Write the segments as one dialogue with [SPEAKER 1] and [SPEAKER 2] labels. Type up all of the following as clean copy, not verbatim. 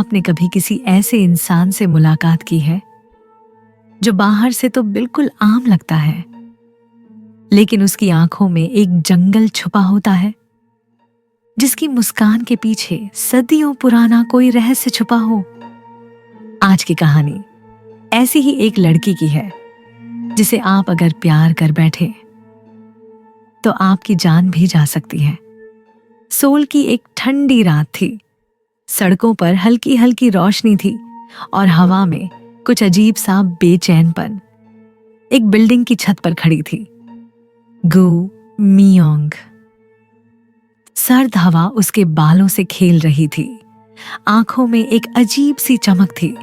[SPEAKER 1] आपने कभी किसी ऐसे इंसान से मुलाकात की है जो बाहर से तो बिल्कुल आम लगता है, लेकिन उसकी आंखों में एक जंगल छुपा होता है, जिसकी मुस्कान के पीछे सदियों पुराना कोई रहस्य छुपा हो? आज की कहानी ऐसी ही एक लड़की की है, जिसे आप अगर प्यार कर बैठे तो आपकी जान भी जा सकती है। सोल की एक ठंडी रात थी। सड़कों पर हल्की हल्की रोशनी थी और हवा में कुछ अजीब सा बेचैनपन। एक बिल्डिंग की छत पर खड़ी थी गु मियोंग। सर्द हवा उसके बालों से खेल रही थी। आंखों में एक अजीब सी चमक थी,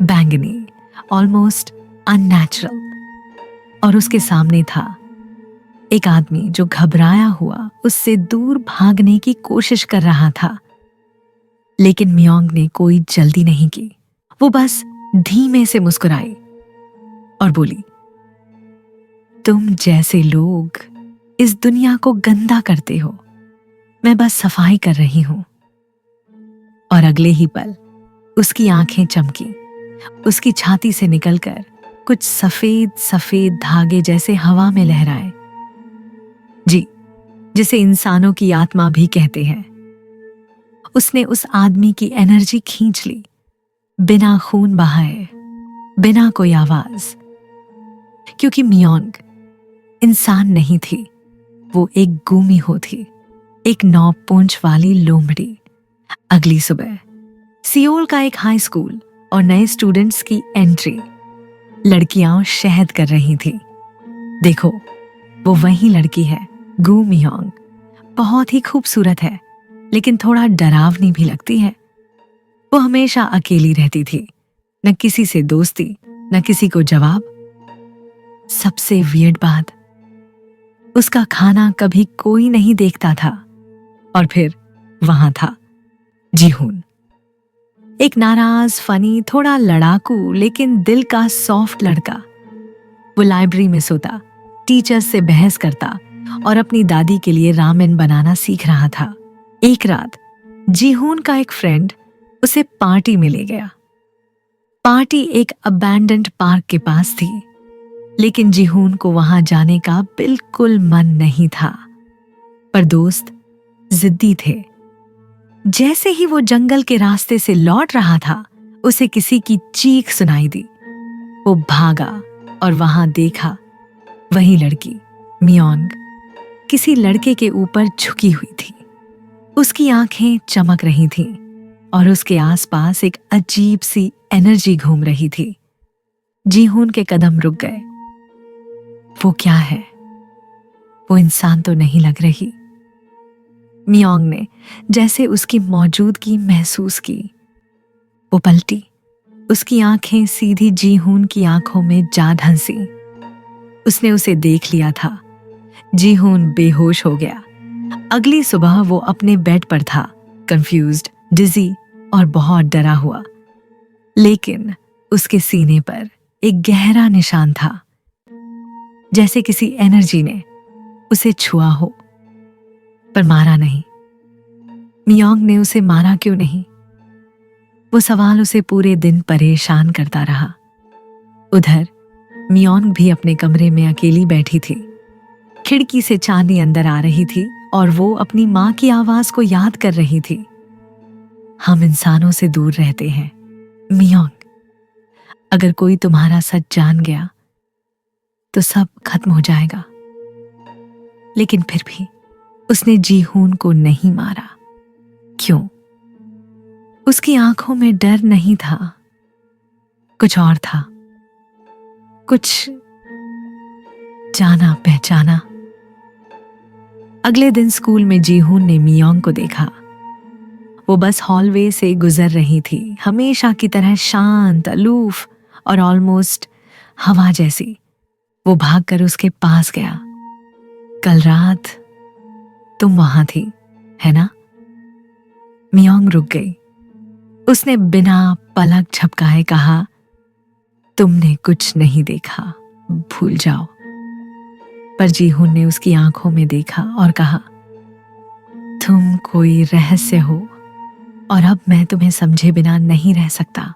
[SPEAKER 1] बैंगनी, ऑलमोस्ट अननेचुरल। और उसके सामने था एक आदमी जो घबराया हुआ उससे दूर भागने की कोशिश कर रहा था। लेकिन मियोंग ने कोई जल्दी नहीं की। वो बस धीमे से मुस्कुराई और बोली, तुम जैसे लोग इस दुनिया को गंदा करते हो, मैं बस सफाई कर रही हूं। और अगले ही पल उसकी आंखें चमकी। उसकी छाती से निकलकर कुछ सफेद सफेद धागे जैसे हवा में लहराए। जी, जिसे इंसानों की आत्मा भी कहते हैं। उसने उस आदमी की एनर्जी खींच ली, बिना खून बहाए, बिना कोई आवाज। क्योंकि मियोंग इंसान नहीं थी, वो एक गुमी हो थी, एक 9 पूंछ वाली लोमड़ी। अगली सुबह सियोल का एक हाई स्कूल और नए स्टूडेंट्स की एंट्री। लड़कियां शहद कर रही थी। देखो, वो वही लड़की है, गु मियोंग। बहुत ही खूबसूरत है, लेकिन थोड़ा डरावनी भी लगती है। वो हमेशा अकेली रहती थी, न किसी से दोस्ती, न किसी को जवाब। सबसे वियर्ड बात, उसका खाना कभी कोई नहीं देखता था। और फिर वहां था जीहून, एक नाराज, फनी, थोड़ा लड़ाकू लेकिन दिल का सॉफ्ट लड़का। वो लाइब्रेरी में सोता, टीचर्स से बहस करता और अपनी दादी के लिए रामेन बनाना सीख रहा था। एक रात जीहून का एक फ्रेंड उसे पार्टी में ले गया। पार्टी एक अबैंडन्ड पार्क के पास थी, लेकिन जीहून को वहां जाने का बिल्कुल मन नहीं था। पर दोस्त जिद्दी थे। जैसे ही वो जंगल के रास्ते से लौट रहा था, उसे किसी की चीख सुनाई दी। वो भागा और वहां देखा वही लड़की, मियोंग, किसी लड़के के ऊपर झुकी हुई थी। उसकी आंखें चमक रही थीं और उसके आसपास एक अजीब सी एनर्जी घूम रही थी। जीहून के कदम रुक गए। वो क्या है? वो इंसान तो नहीं लग रही। मियोंग ने जैसे उसकी मौजूदगी महसूस की। वो पलटी, उसकी आंखें सीधी जीहून की आंखों में जा धंसी। उसने उसे देख लिया था। जीहून बेहोश हो गया। अगली सुबह वो अपने बेड पर था, कंफ्यूज्ड, डिजी और बहुत डरा हुआ। लेकिन उसके सीने पर एक गहरा निशान था, जैसे किसी एनर्जी ने उसे छुआ हो, पर मारा नहीं। मियोंग ने उसे मारा क्यों नहीं? वो सवाल उसे पूरे दिन परेशान करता रहा। उधर मियोंग भी अपने कमरे में अकेली बैठी थी। खिड़की से चांदनी अंदर आ रही थी और वो अपनी माँ की आवाज को याद कर रही थी। हम इंसानों से दूर रहते हैं मियोंग। अगर कोई तुम्हारा सच जान गया तो सब खत्म हो जाएगा। लेकिन फिर भी उसने जीहून को नहीं मारा। क्यों? उसकी आंखों में डर नहीं था, कुछ और था, कुछ जाना पहचाना। अगले दिन स्कूल में जीहून ने मियोंग को देखा। वो बस हॉलवे से गुजर रही थी, हमेशा की तरह शांत, अलूफ और ऑलमोस्ट हवा जैसी। वो भागकर उसके पास गया। कल रात तुम वहां थी, है ना? मियोंग रुक गई। उसने बिना पलक झपकाए कहा, तुमने कुछ नहीं देखा, भूल जाओ। पर जीहून ने उसकी आंखों में देखा और कहा, तुम कोई रहस्य हो और अब मैं तुम्हें समझे बिना नहीं रह सकता।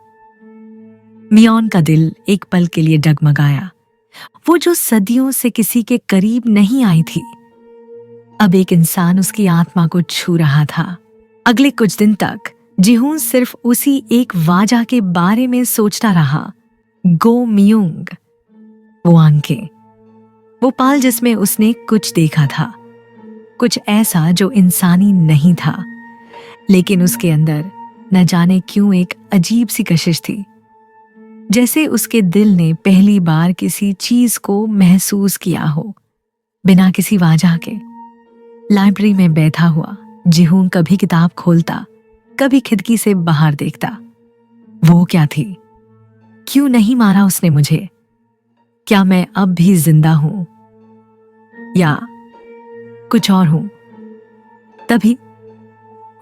[SPEAKER 1] मियोन का दिल एक पल के लिए डगमगाया। वो जो सदियों से किसी के करीब नहीं आई थी, अब एक इंसान उसकी आत्मा को छू रहा था। अगले कुछ दिन तक जिहून सिर्फ उसी एक वाजा के बारे में सोचता रहा, गो मियोंग। वो आंखें, वो पाल जिसमें उसने कुछ देखा था, कुछ ऐसा जो इंसानी नहीं था, लेकिन उसके अंदर न जाने क्यों एक अजीब सी कशिश थी, जैसे उसके दिल ने पहली बार किसी चीज को महसूस किया हो, बिना किसी वजह के। लाइब्रेरी में बैठा हुआ जिहून कभी किताब खोलता, कभी खिड़की से बाहर देखता। वो क्या थी? क्यों नहीं मारा उसने मुझे? क्या मैं अब भी जिंदा हूं या कुछ और हूं? तभी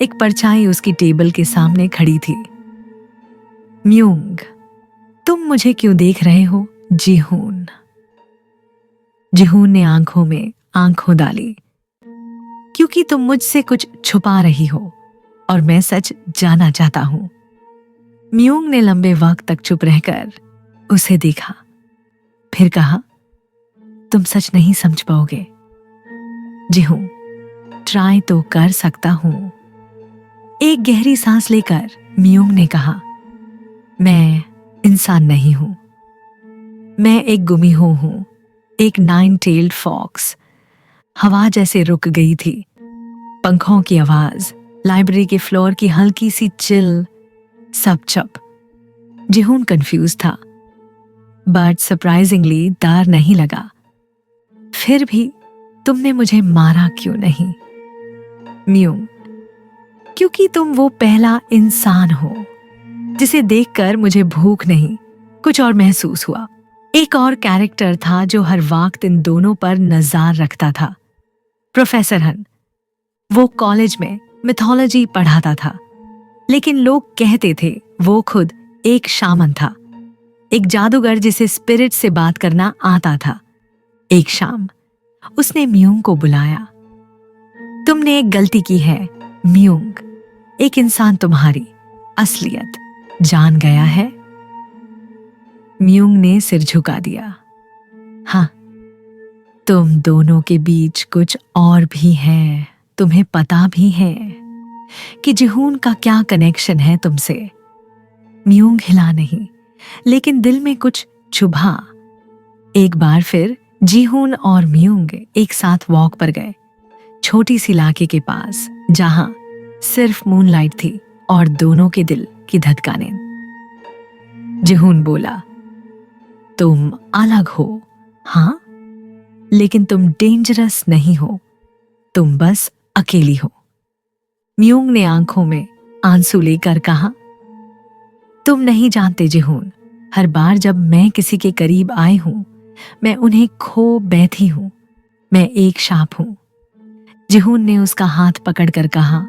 [SPEAKER 1] एक परछाई उसकी टेबल के सामने खड़ी थी। म्यूंग, तुम मुझे क्यों देख रहे हो? जिहून। जिहून ने आंखों में आंखों डाली। क्योंकि तुम मुझसे कुछ छुपा रही हो और मैं सच जानना चाहता हूं। म्यूंग ने लंबे वक्त तक चुप रहकर उसे देखा, फिर कहा, तुम सच नहीं समझ पाओगे जिहून, ट्राई तो कर सकता हूं। एक गहरी सांस लेकर म्यूंग ने कहा, मैं इंसान नहीं हूं, मैं एक गुमी हूं, एक 9-tailed फॉक्स। हवा जैसे रुक गई थी, पंखों की आवाज, लाइब्रेरी के फ्लोर की हल्की सी चिल, सब चुप। जिहून कंफ्यूज था, बट सरप्राइजिंगली डर नहीं लगा। फिर भी तुमने मुझे मारा क्यों नहीं? म्यूंग, क्योंकि तुम वो पहला इंसान हो जिसे देखकर मुझे भूख नहीं, कुछ और महसूस हुआ। एक और कैरेक्टर था जो हर वक्त इन दोनों पर नजर रखता था, प्रोफेसर हन। वो कॉलेज में मिथोलॉजी पढ़ाता था, लेकिन लोग कहते थे वो खुद एक शामन था, एक जादूगर जिसे स्पिरिट से बात करना आता था। एक शाम उसने म्यूंग को बुलाया। तुमने एक गलती की है म्यूंग, एक इंसान तुम्हारी असलियत जान गया है। म्यूंग ने सिर झुका दिया। हाँ, तुम दोनों के बीच कुछ और भी है। तुम्हें पता भी है कि जिहून का क्या कनेक्शन है तुमसे। म्यूंग हिला नहीं, लेकिन दिल में कुछ चुभा। एक बार फिर जिहून और म्यूंग एक साथ वॉक पर गए, छोटी सी इलाके के पास जहां सिर्फ मूनलाइट थी और दोनों के दिल की धड़कनें। जिहून बोला, तुम अलग हो, हाँ, लेकिन तुम डेंजरस नहीं हो, तुम बस अकेली हो। म्यूंग ने आंखों में आंसू लेकर कहा, तुम नहीं जानते जिहून, हर बार जब मैं किसी के करीब आई हूं, मैं उन्हें खो बैठी हूं। मैं एक शाप हूं। जिहून ने उसका हाथ पकड़कर कहा,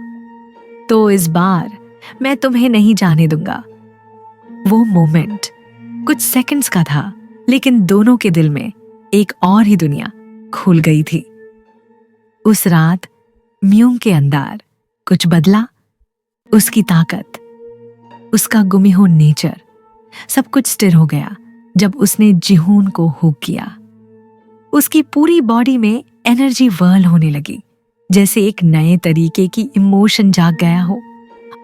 [SPEAKER 1] तो इस बार मैं तुम्हें नहीं जाने दूंगा। वो मोमेंट कुछ सेकंड्स का था, लेकिन दोनों के दिल में एक और ही दुनिया खुल गई थी। उस रात म्यूंग के अंदर कुछ बदला, उसकी ताकत, उसका गुमी हो नेचर, सब कुछ स्थिर हो गया जब उसने जिहून को हुक किया। उसकी पूरी बॉडी में एनर्जी वर्ल होने लगी, जैसे एक नए तरीके की इमोशन जाग गया हो।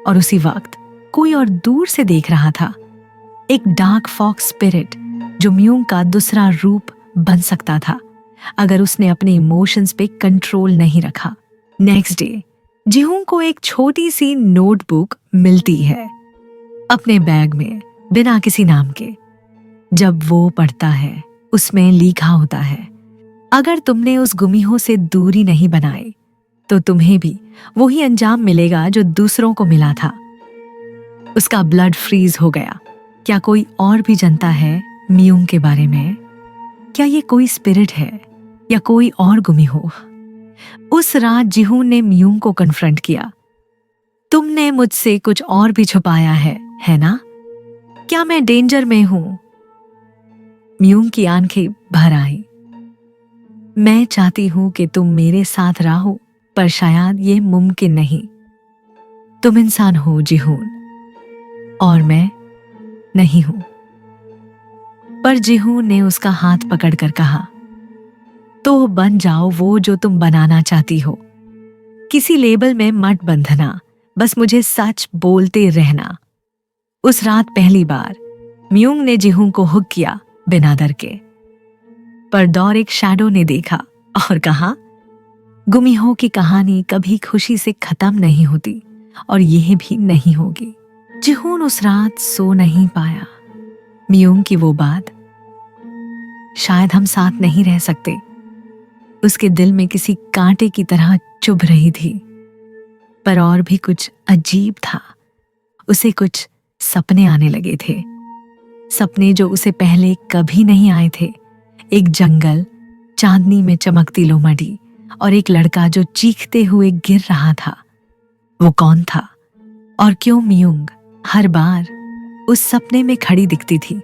[SPEAKER 1] और उसी वक्त कोई और दूर से देख रहा था, एक डार्क फॉक्स स्पिरिट जो म्यूंग का दूसरा रूप बन सकता था अगर उसने अपने इमोशंस पे कंट्रोल नहीं रखा। नेक्स्ट डे जिहून को एक छोटी सी नोटबुक मिलती है अपने बैग में, बिना किसी नाम के। जब वो पढ़ता है, उसमें लिखा होता है, अगर तुमने उस गुमीहों से दूरी नहीं बनाई तो तुम्हें भी वही अंजाम मिलेगा जो दूसरों को मिला था। उसका ब्लड फ्रीज हो गया। क्या कोई और भी जानता है म्यूंग के बारे में? क्या ये कोई स्पिरिट है या कोई और गुमी हो? उस रात जिहून ने म्यूंग को कन्फ्रंट किया। तुमने मुझसे कुछ और भी छुपाया है ना? क्या मैं डेंजर में हूं? म्यूंग की आंखें भर आई। मैं चाहती हूं कि तुम मेरे साथ रहो, पर शायद ये मुमकिन नहीं। तुम इंसान हो जिहून, और मैं नहीं हूं। पर जिहून ने उसका हाथ पकड़कर कहा, तो बन जाओ वो जो तुम बनाना चाहती हो। किसी लेबल में मत बंधना, बस मुझे सच बोलते रहना। उस रात पहली बार म्यूंग ने जिहूं को हुक किया, बिना डर के। पर दौर एक शैडो ने देखा और कहा, गुमिहो की कहानी कभी खुशी से खत्म नहीं होती, और यह भी नहीं होगी। जिहून उस रात सो नहीं पाया। म्यूंग की वो बात, शायद हम साथ नहीं रह सकते, उसके दिल में किसी कांटे की तरह चुभ रही थी। पर और भी कुछ अजीब था। उसे कुछ सपने आने लगे थे, सपने जो उसे पहले कभी नहीं आए थे। एक जंगल, चांदनी में चमकती लोमड़ी, और एक लड़का जो चीखते हुए गिर रहा था। वो कौन था और क्यों म्यूंग हर बार उस सपने में खड़ी दिखती थी,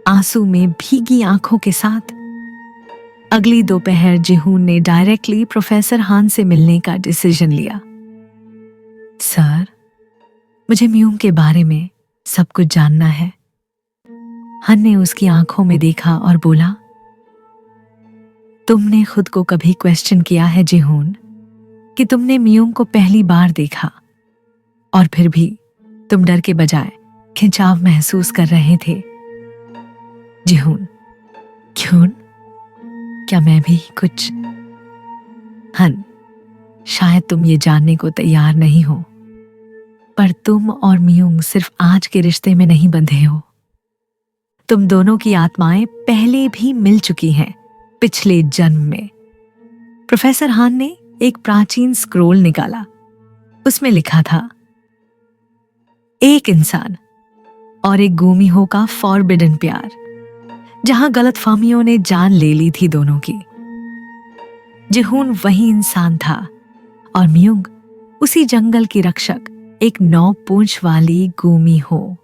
[SPEAKER 1] आंसू में भीगी आंखों के साथ? अगली दोपहर जिहून ने डायरेक्टली प्रोफेसर हान से मिलने का डिसीजन लिया। सर, मुझे म्यूंग के बारे में सब कुछ जानना है। हन ने उसकी आंखों में देखा और बोला, तुमने खुद को कभी क्वेश्चन किया है जिहून कि तुमने म्यूंग को पहली बार देखा और फिर भी तुम डर के बजाय खिंचाव महसूस कर रहे थे? जिहून, क्यों? क्या मैं भी कुछ? हन, शायद तुम ये जानने को तैयार नहीं हो, पर तुम और म्यूंग सिर्फ आज के रिश्ते में नहीं बंधे हो। तुम दोनों की आत्माएं पहले भी मिल चुकी हैं, पिछले जन्म में। प्रोफेसर हान ने एक प्राचीन स्क्रोल निकाला। उसमें लिखा था, एक इंसान और एक गुमिहो का फॉरबिडन प्यार, जहां गलतफहमियों ने जान ले ली थी दोनों की। जिहून वही इंसान था और म्यूंग उसी जंगल की रक्षक, एक 9 पूंछ वाली गुमिहो।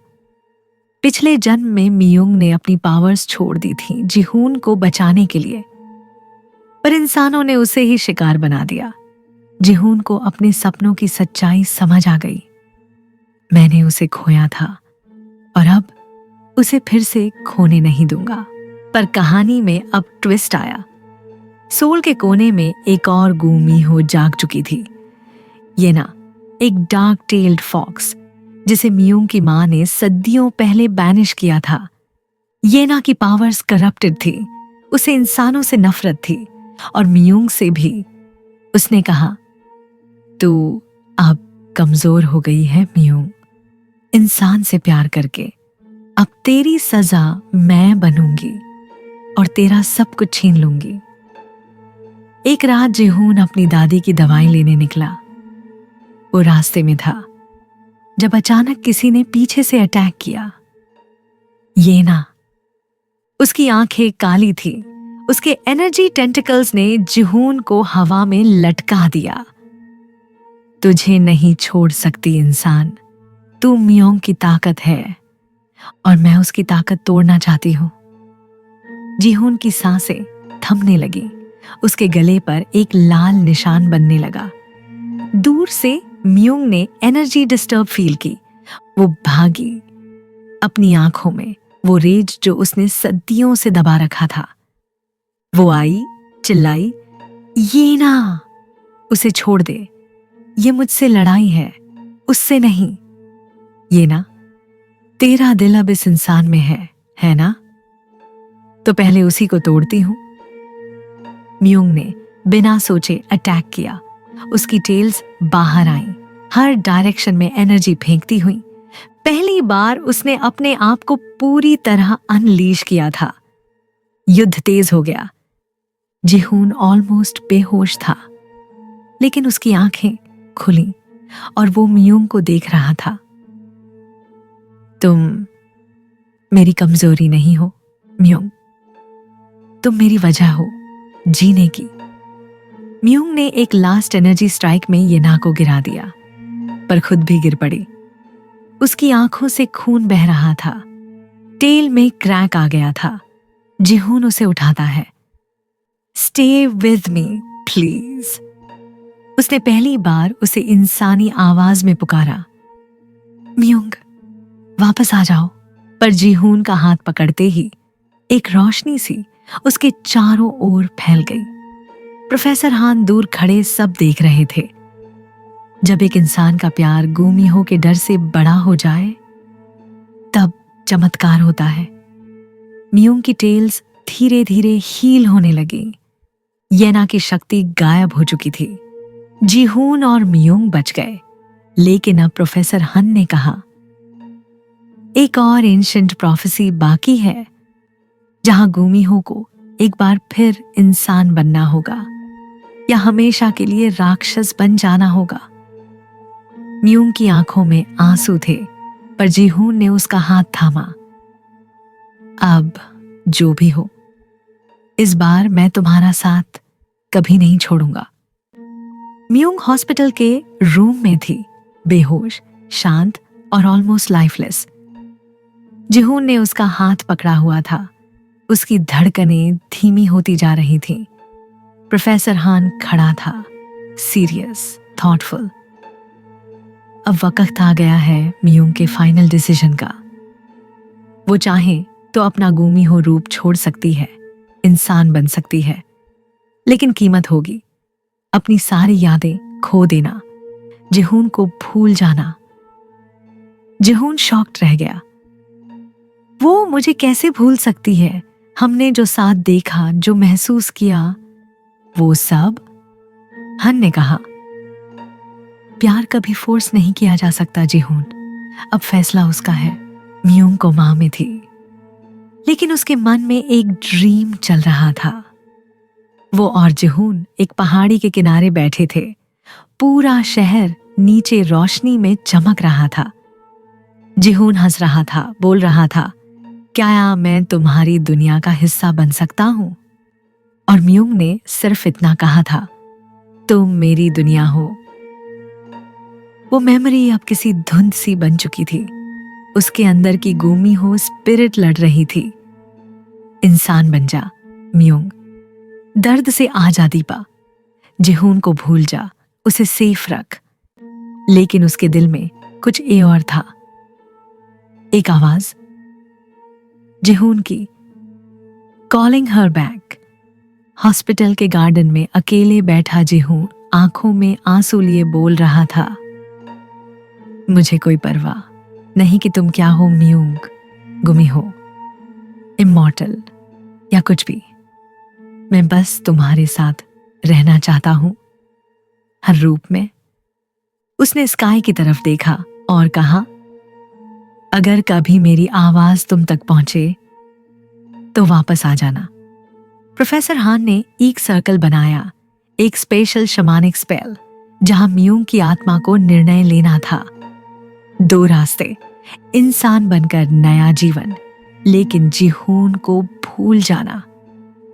[SPEAKER 1] पिछले जन्म में म्यूंग ने अपनी पावर्स छोड़ दी थी जिहून को बचाने के लिए, पर इंसानों ने उसे ही शिकार बना दिया। जिहून को अपने सपनों की सच्चाई समझ आ गई। मैंने उसे खोया था और अब उसे फिर से खोने नहीं दूंगा। पर कहानी में अब ट्विस्ट आया। सोल के कोने में एक और गुमिहो जाग चुकी थी। ये ना, एक डार्क टेल्ड फॉक्स, जिसे म्यूंग की मां ने सदियों पहले बैनिश किया था। येना की पावर्स करप्टेड थी, उसे इंसानों से नफरत थी और म्यूंग से भी। उसने कहा, तू अब कमजोर हो गई है म्यूंग, इंसान से प्यार करके। अब तेरी सजा मैं बनूंगी और तेरा सब कुछ छीन लूंगी। एक रात जिहून अपनी दादी की दवाई लेने निकला। वो रास्ते में था जब अचानक किसी ने पीछे से अटैक किया। ये ना, उसकी आंखें काली थी। उसके एनर्जी टेंटिकल्स ने जिहून को हवा में लटका दिया। तुझे नहीं छोड़ सकती इंसान, तू म्यूंग की ताकत है और मैं उसकी ताकत तोड़ना चाहती हूं। जिहून की सांसें थमने लगी। उसके गले पर एक लाल निशान बनने लगा। दूर से म्यूंग ने एनर्जी डिस्टर्ब फील की। वो भागी। अपनी आंखों में वो रेज जो उसने सदियों से दबा रखा था। वो आई, चिल्लाई, ये ना, उसे छोड़ दे, ये मुझसे लड़ाई है, उससे नहीं। ये ना, तेरा दिल अब इस इंसान में है ना? तो पहले उसी को तोड़ती हूं। म्यूंग ने बिना सोचे अटैक किया। उसकी टेल्स बाहर आईं, हर डायरेक्शन में एनर्जी फेंकती हुई। पहली बार उसने अपने आप को पूरी तरह अनलीश किया था। युद्ध तेज हो गया। जिहून ऑलमोस्ट बेहोश था, लेकिन उसकी आंखें खुली और वो म्यूंग को देख रहा था। तुम मेरी कमजोरी नहीं हो म्यूंग, तुम मेरी वजह हो जीने की। म्यूंग ने एक लास्ट एनर्जी स्ट्राइक में येना को गिरा दिया, पर खुद भी गिर पड़ी। उसकी आंखों से खून बह रहा था। टेल में क्रैक आ गया था। जिहून उसे उठाता है। Stay with me please. उसने पहली बार उसे इंसानी आवाज में पुकारा। म्यूंग, वापस आ जाओ। पर जीहून का हाथ पकड़ते ही एक रोशनी सी उसके चारों ओर फैल गई। प्रोफेसर हान दूर खड़े सब देख रहे थे। जब एक इंसान का प्यार गुमिहो के डर से बड़ा हो जाए तब चमत्कार होता है। म्यूंग की टेल्स धीरे धीरे हील होने लगी। येना की शक्ति गायब हो चुकी थी। जीहून और म्यूंग बच गए। लेकिन अब प्रोफेसर हन ने कहा, एक और एंशिएंट प्रोफेसी बाकी है, जहां गुमिहो को एक बार फिर इंसान बनना होगा या हमेशा के लिए राक्षस बन जाना होगा। म्यूंग की आंखों में आंसू थे, पर जीहून ने उसका हाथ थामा। अब जो भी हो, इस बार मैं तुम्हारा साथ कभी नहीं छोड़ूंगा। म्यूंग हॉस्पिटल के रूम में थी, बेहोश, शांत और ऑलमोस्ट लाइफलेस। जीहून ने उसका हाथ पकड़ा हुआ था। उसकी धड़कनें धीमी होती जा रही थीं। प्रोफेसर हान खड़ा था, सीरियस, थॉटफुल। अब वक्त आ गया है म्यूंग के फाइनल डिसीजन का। वो चाहे तो अपना गुमिहो रूप छोड़ सकती है, इंसान बन सकती है, लेकिन कीमत होगी अपनी सारी यादें खो देना, जीहून को भूल जाना। जीहून शॉक्ड रह गया। वो मुझे कैसे भूल सकती है? हमने जो साथ देखा, जो महसूस किया, वो सब। हन ने कहा, प्यार कभी फोर्स नहीं किया जा सकता जीहून। अब फैसला उसका है। म्यूंग को मां में थी, लेकिन उसके मन में एक ड्रीम चल रहा था। वो और जीहून एक पहाड़ी के किनारे बैठे थे। पूरा शहर नीचे रोशनी में चमक रहा था। जीहून हंस रहा था, बोल रहा था, क्या मैं तुम्हारी दुनिया का हिस्सा बन सकता हूं? और म्यूंग ने सिर्फ इतना कहा था, तुम मेरी दुनिया हो। वो मेमोरी अब किसी धुंध सी बन चुकी थी। उसके अंदर की गुमिहो स्पिरिट लड़ रही थी। इंसान बन जा म्यूंग, दर्द से आजादी पा। जीहून को भूल जा, उसे सेफ रख। लेकिन उसके दिल में कुछ ए और था। एक आवाज, जीहून की, कॉलिंग हर बैक। हॉस्पिटल के गार्डन में अकेले बैठा जीहून आंखों में आंसू लिए बोल रहा था, मुझे कोई परवाह नहीं कि तुम क्या हो म्यूंग, गुमिहो, इमॉर्टल या कुछ भी। मैं बस तुम्हारे साथ रहना चाहता हूं, हर रूप में। उसने स्काई की तरफ देखा और कहा, अगर कभी मेरी आवाज तुम तक पहुंचे तो वापस आ जाना। प्रोफेसर हान ने एक सर्कल बनाया, एक स्पेशल शमानिक स्पेल, जहां म्यूंग की आत्मा को निर्णय लेना था। 2 रास्ते, इंसान बनकर नया जीवन, लेकिन जीहून को भूल जाना।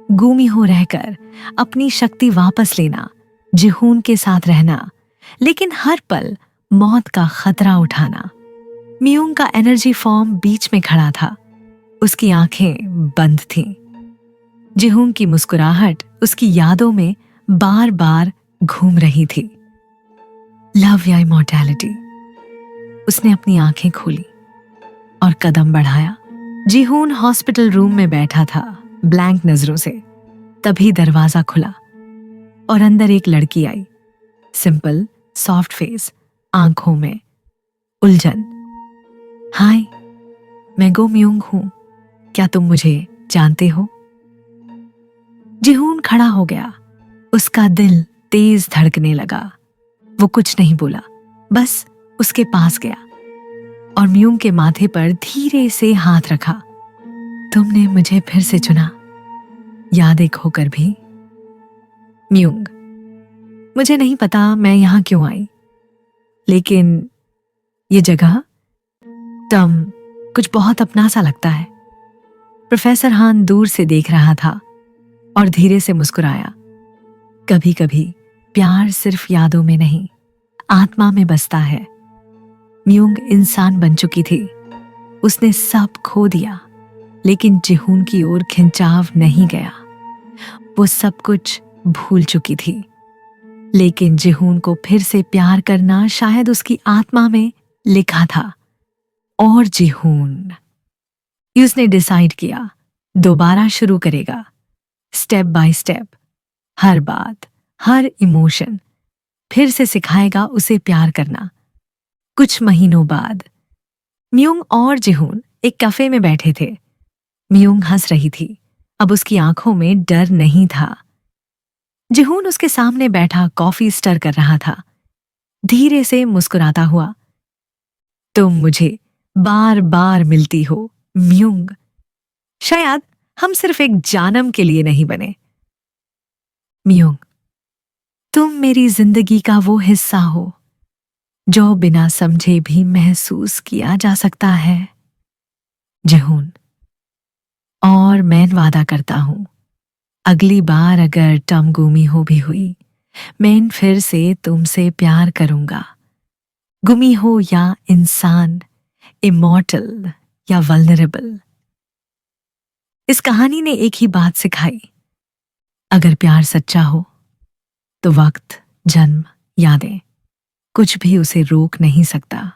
[SPEAKER 1] गुमिहो रहकर अपनी शक्ति वापस लेना, जीहून के साथ रहना, लेकिन हर पल मौत का खतरा उठाना। म्यूंग का एनर्जी फॉर्म बीच में खड़ा था। उसकी आंखें बंद थीं। जीहून की मुस्कुराहट उसकी यादों में बार बार घूम रही थी। लव या इमॉर्टैलिटी। उसने अपनी आंखें खोली और कदम बढ़ाया। जीहून हॉस्पिटल रूम में बैठा था, ब्लैंक नजरों से। तभी दरवाजा खुला और अंदर एक लड़की आई। सिंपल, सॉफ्ट फेस, आंखों में उलझन। हाय, मैं गो म्यूंग हूं, क्या तुम मुझे जानते हो? जीहून खड़ा हो गया। उसका दिल तेज धड़कने लगा। वो कुछ नहीं बोला, बस उसके पास गया और म्यूंग के माथे पर धीरे से हाथ रखा। तुमने मुझे फिर से चुना, यादें खोकर भी। म्यूंग, मुझे नहीं पता मैं यहां क्यों आई, लेकिन ये जगह, टम, कुछ बहुत अपना सा लगता है। प्रोफेसर हान दूर से देख रहा था और धीरे से मुस्कुराया। कभी कभी प्यार सिर्फ यादों में नहीं, आत्मा में बसता है। म्यूंग इंसान बन चुकी थी। उसने सब खो दिया, लेकिन जीहून की ओर खिंचाव नहीं गया। वो सब कुछ भूल चुकी थी, लेकिन जीहून को फिर से प्यार करना शायद उसकी आत्मा में लिखा था। और जिहून। उसने डिसाइड किया दोबारा शुरू करेगा, स्टेप बाय स्टेप, हर बात, हर इमोशन फिर से सिखाएगा उसे प्यार करना। कुछ महीनों बाद म्यूंग और जिहून एक कैफे में बैठे थे। म्यूंग हंस रही थी, अब उसकी आंखों में डर नहीं था। जिहून उसके सामने बैठा कॉफी स्टर कर रहा था, धीरे से मुस्कुराता हुआ। तुम मुझे बार बार मिलती हो म्यूंग, शायद हम सिर्फ एक जानम के लिए नहीं बने। म्यूंग, तुम मेरी जिंदगी का वो हिस्सा हो जो बिना समझे भी महसूस किया जा सकता है। जिहून, और मैं वादा करता हूं, अगली बार अगर टम गुमी हो भी हुई, मैं फिर से तुमसे प्यार करूंगा। गुमी हो या इंसान, इमॉर्टल या वल्नरेबल। इस कहानी ने एक ही बात सिखाई, अगर प्यार सच्चा हो तो वक्त, जन्म, यादें, कुछ भी उसे रोक नहीं सकता।